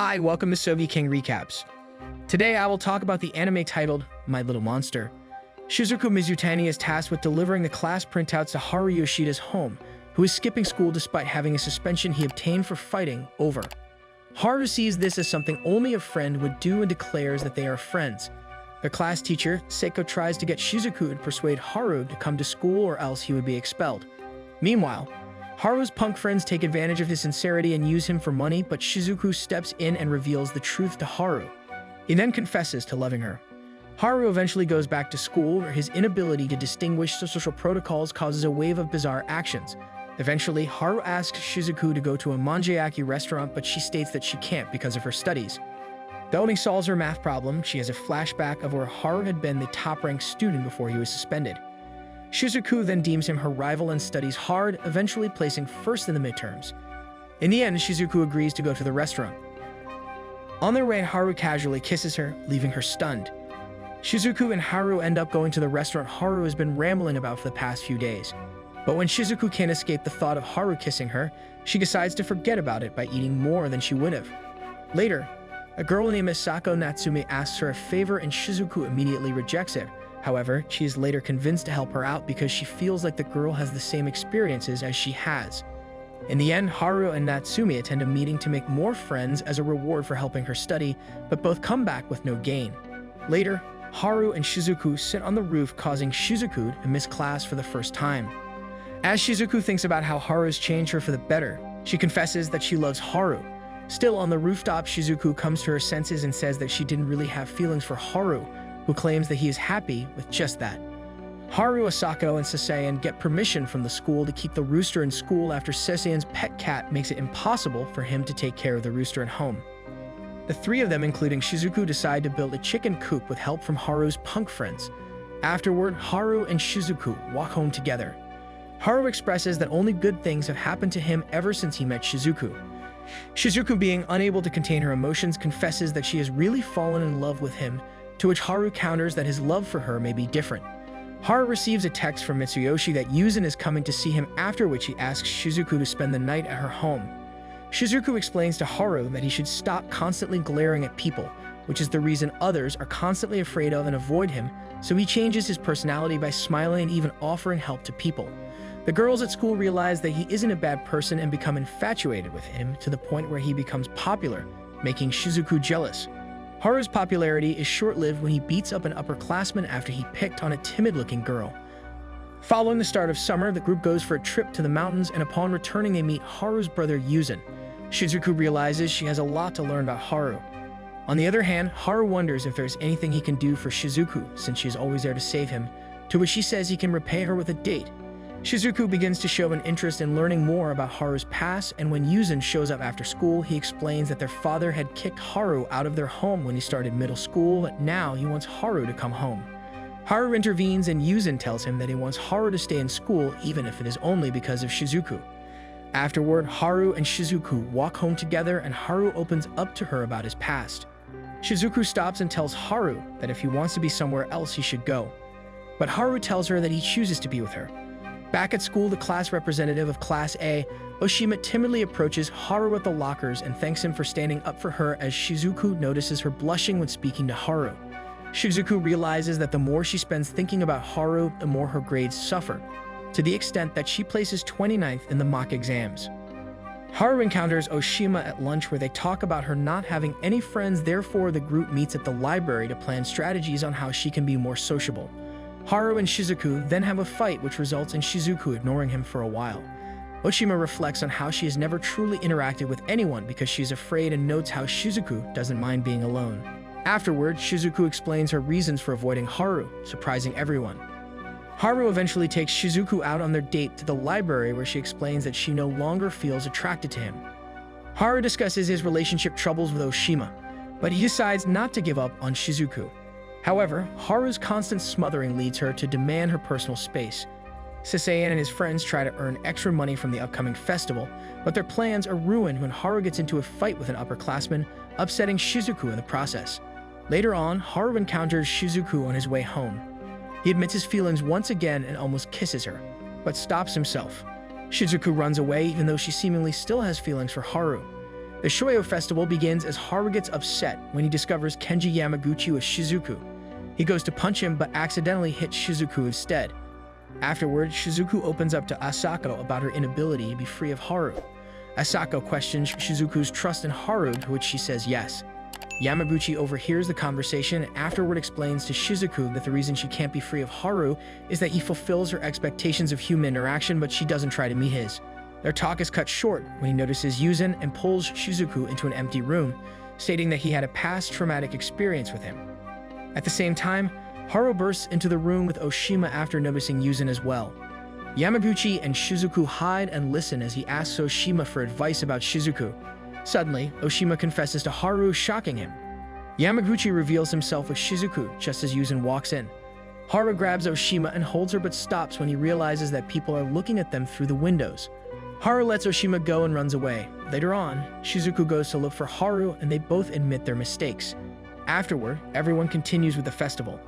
Hi, welcome to Soge King Recaps. Today I will talk about the anime titled My Little Monster. Shizuku Mizutani is tasked with delivering the class printouts to Haru Yoshida's home, who is skipping school despite having a suspension he obtained for fighting over. Haru sees this as something only a friend would do and declares that they are friends. The class teacher, Seiko, tries to get Shizuku to persuade Haru to come to school or else he would be expelled. Meanwhile, Haru's punk friends take advantage of his sincerity and use him for money, but Shizuku steps in and reveals the truth to Haru. He then confesses to loving her. Haru eventually goes back to school, where his inability to distinguish the social protocols causes a wave of bizarre actions. Eventually, Haru asks Shizuku to go to a manjayaki restaurant, but she states that she can't because of her studies. Though he solves her math problem, she has a flashback of where Haru had been the top-ranked student before he was suspended. Shizuku then deems him her rival and studies hard, eventually placing first in the midterms. In the end, Shizuku agrees to go to the restaurant. On their way, Haru casually kisses her, leaving her stunned. Shizuku and Haru end up going to the restaurant Haru has been rambling about for the past few days. But when Shizuku can't escape the thought of Haru kissing her, she decides to forget about it by eating more than she would have. Later, a girl named Misako Natsume asks her a favor and Shizuku immediately rejects it. However, she is later convinced to help her out because she feels like the girl has the same experiences as she has. In the end, Haru and Natsume attend a meeting to make more friends as a reward for helping her study, but both come back with no gain. Later, Haru and Shizuku sit on the roof, causing Shizuku to miss class for the first time. As Shizuku thinks about how Haru has changed her for the better, she confesses that she loves Haru. Still on the rooftop, Shizuku comes to her senses and says that she didn't really have feelings for Haru, who claims that he is happy with just that. Haru, Asako, and Sasayan get permission from the school to keep the rooster in school after Sasayan's pet cat makes it impossible for him to take care of the rooster at home. The three of them, including Shizuku, decide to build a chicken coop with help from Haru's punk friends. Afterward, Haru and Shizuku walk home together. Haru expresses that only good things have happened to him ever since he met Shizuku. Shizuku, being unable to contain her emotions, confesses that she has really fallen in love with him, to which Haru counters that his love for her may be different. Haru receives a text from Mitsuyoshi that Yuzin is coming to see him, after which he asks Shizuku to spend the night at her home. Shizuku explains to Haru that he should stop constantly glaring at people, which is the reason others are constantly afraid of and avoid him, so he changes his personality by smiling and even offering help to people. The girls at school realize that he isn't a bad person and become infatuated with him to the point where he becomes popular, making Shizuku jealous. Haru's popularity is short-lived when he beats up an upperclassman after he picked on a timid-looking girl. Following the start of summer, the group goes for a trip to the mountains, and upon returning they meet Haru's brother Yuzin. Shizuku realizes she has a lot to learn about Haru. On the other hand, Haru wonders if there's anything he can do for Shizuku, since she is always there to save him, to which he says he can repay her with a date. Shizuku begins to show an interest in learning more about Haru's past, and when Yuzin shows up after school, he explains that their father had kicked Haru out of their home when he started middle school, but now he wants Haru to come home. Haru intervenes and Yuzin tells him that he wants Haru to stay in school even if it is only because of Shizuku. Afterward, Haru and Shizuku walk home together and Haru opens up to her about his past. Shizuku stops and tells Haru that if he wants to be somewhere else, he should go. But Haru tells her that he chooses to be with her. Back at school, the class representative of Class A, Oshima, timidly approaches Haru at the lockers and thanks him for standing up for her as Shizuku notices her blushing when speaking to Haru. Shizuku realizes that the more she spends thinking about Haru, the more her grades suffer, to the extent that she places 29th in the mock exams. Haru encounters Oshima at lunch where they talk about her not having any friends, therefore the group meets at the library to plan strategies on how she can be more sociable. Haru and Shizuku then have a fight which results in Shizuku ignoring him for a while. Oshima reflects on how she has never truly interacted with anyone because she is afraid and notes how Shizuku doesn't mind being alone. Afterward, Shizuku explains her reasons for avoiding Haru, surprising everyone. Haru eventually takes Shizuku out on their date to the library where she explains that she no longer feels attracted to him. Haru discusses his relationship troubles with Oshima, but he decides not to give up on Shizuku. However, Haru's constant smothering leads her to demand her personal space. Sasayan and his friends try to earn extra money from the upcoming festival, but their plans are ruined when Haru gets into a fight with an upperclassman, upsetting Shizuku in the process. Later on, Haru encounters Shizuku on his way home. He admits his feelings once again and almost kisses her, but stops himself. Shizuku runs away even though she seemingly still has feelings for Haru. The Shoyo festival begins as Haru gets upset when he discovers Kenji Yamaguchi with Shizuku. He goes to punch him but accidentally hits Shizuku instead. Afterward, Shizuku opens up to Asako about her inability to be free of Haru. Asako questions Shizuku's trust in Haru, to which she says yes. Yamaguchi overhears the conversation and afterward explains to Shizuku that the reason she can't be free of Haru is that he fulfills her expectations of human interaction, but she doesn't try to meet his. Their talk is cut short when he notices Yuzin and pulls Shizuku into an empty room, stating that he had a past traumatic experience with him. At the same time, Haru bursts into the room with Oshima after noticing Yuzin as well. Yamaguchi and Shizuku hide and listen as he asks Oshima for advice about Shizuku. Suddenly, Oshima confesses to Haru, shocking him. Yamaguchi reveals himself with Shizuku just as Yuzin walks in. Haru grabs Oshima and holds her but stops when he realizes that people are looking at them through the windows. Haru lets Oshima go and runs away. Later on, Shizuku goes to look for Haru and they both admit their mistakes. Afterward, everyone continues with the festival.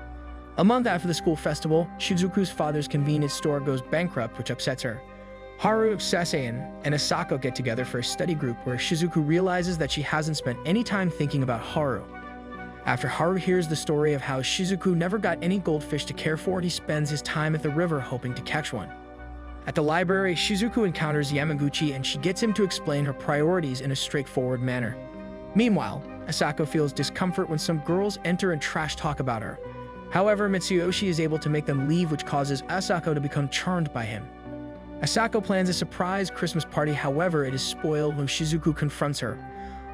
A month after the school festival, Shizuku's father's convenience store goes bankrupt, which upsets her. Haru, Sasayan, and Asako get together for a study group where Shizuku realizes that she hasn't spent any time thinking about Haru. After Haru hears the story of how Shizuku never got any goldfish to care for, he spends his time at the river hoping to catch one. At the library, Shizuku encounters Yamaguchi and she gets him to explain her priorities in a straightforward manner. Meanwhile, Asako feels discomfort when some girls enter and trash talk about her. However, Mitsuyoshi is able to make them leave, which causes Asako to become charmed by him. Asako plans a surprise Christmas party, however, it is spoiled when Shizuku confronts her.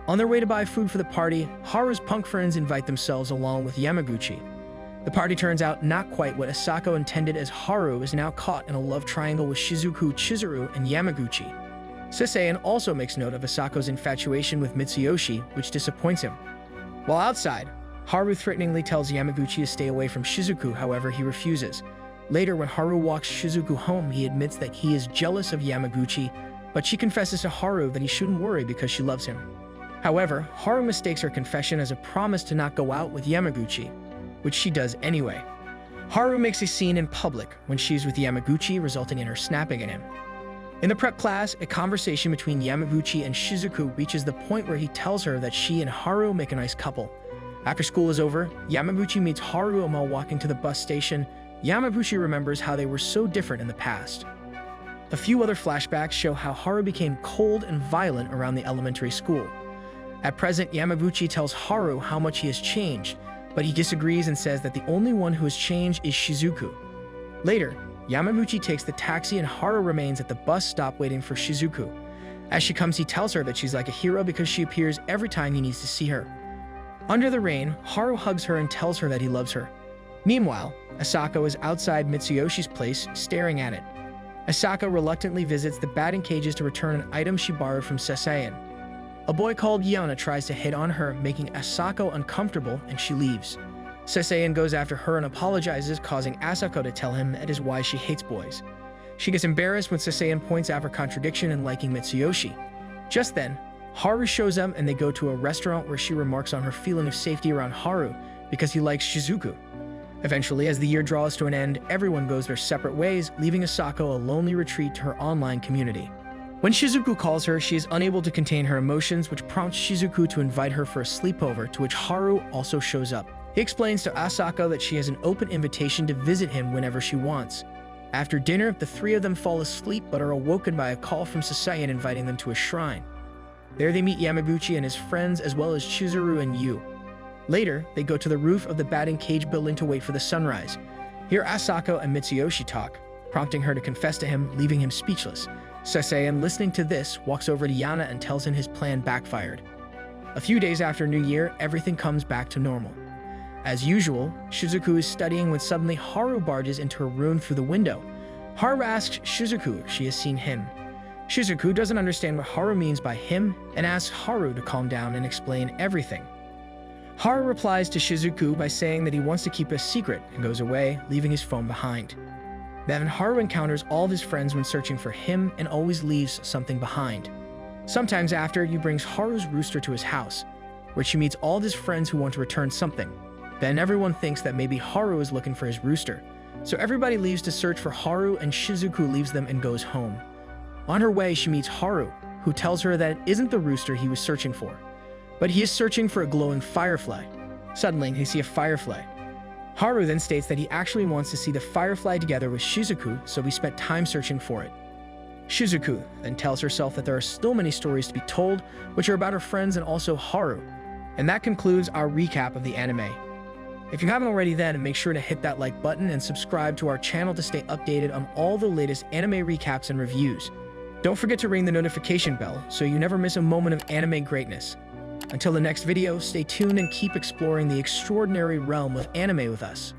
On their way to buy food for the party, Haru's punk friends invite themselves along with Yamaguchi. The party turns out not quite what Asako intended, as Haru is now caught in a love triangle with Shizuku, Chizuru, and Yamaguchi. Sasayan also makes note of Asako's infatuation with Mitsuyoshi, which disappoints him. While outside, Haru threateningly tells Yamaguchi to stay away from Shizuku, however, he refuses. Later, when Haru walks Shizuku home, he admits that he is jealous of Yamaguchi, but she confesses to Haru that he shouldn't worry because she loves him. However, Haru mistakes her confession as a promise to not go out with Yamaguchi, which she does anyway. Haru makes a scene in public when she's with Yamaguchi, resulting in her snapping at him. In the prep class, a conversation between Yamaguchi and Shizuku reaches the point where he tells her that she and Haru make a nice couple. After school is over, Yamaguchi meets Haru, and while walking to the bus station, Yamaguchi remembers how they were so different in the past. A few other flashbacks show how Haru became cold and violent around the elementary school. At present, Yamaguchi tells Haru how much he has changed, but he disagrees and says that the only one who has changed is Shizuku. Later, Yamaguchi takes the taxi and Haru remains at the bus stop waiting for Shizuku. As she comes, he tells her that she's like a hero because she appears every time he needs to see her. Under the rain, Haru hugs her and tells her that he loves her. Meanwhile, Asako is outside Mitsuyoshi's place, staring at it. Asako reluctantly visits the batting cages to return an item she borrowed from Sasayan. A boy called Yona tries to hit on her, making Asako uncomfortable, and she leaves. Sasayan goes after her and apologizes, causing Asako to tell him that is why she hates boys. She gets embarrassed when Sasayan points out her contradiction in liking Mitsuyoshi. Just then, Haru shows up and they go to a restaurant where she remarks on her feeling of safety around Haru because he likes Shizuku. Eventually, as the year draws to an end, everyone goes their separate ways, leaving Asako a lonely retreat to her online community. When Shizuku calls her, she is unable to contain her emotions, which prompts Shizuku to invite her for a sleepover, to which Haru also shows up. He explains to Asako that she has an open invitation to visit him whenever she wants. After dinner, the three of them fall asleep but are awoken by a call from Sasayan inviting them to a shrine. There they meet Yamaguchi and his friends, as well as Chizuru and Yu. Later, they go to the roof of the batting cage building to wait for the sunrise. Here, Asako and Mitsuyoshi talk, prompting her to confess to him, leaving him speechless. Sasayan, listening to this, walks over to Yana and tells him his plan backfired. A few days after New Year, everything comes back to normal. As usual, Shizuku is studying when suddenly Haru barges into her room through the window. Haru asks Shizuku if she has seen him. Shizuku doesn't understand what Haru means by him and asks Haru to calm down and explain everything. Haru replies to Shizuku by saying that he wants to keep a secret and goes away, leaving his phone behind. Then Haru encounters all of his friends when searching for him and always leaves something behind. Sometimes after, he brings Haru's rooster to his house, where she meets all of his friends who want to return something. Then everyone thinks that maybe Haru is looking for his rooster, so everybody leaves to search for Haru and Shizuku leaves them and goes home. On her way, she meets Haru, who tells her that it isn't the rooster he was searching for, but he is searching for a glowing firefly. Suddenly, they see a firefly. Haru then states that he actually wants to see the firefly together with Shizuku, so he spent time searching for it. Shizuku then tells herself that there are still many stories to be told, which are about her friends and also Haru. And that concludes our recap of the anime. If you haven't already then, make sure to hit that like button and subscribe to our channel to stay updated on all the latest anime recaps and reviews. Don't forget to ring the notification bell so you never miss a moment of anime greatness. Until the next video, stay tuned and keep exploring the extraordinary realm of anime with us.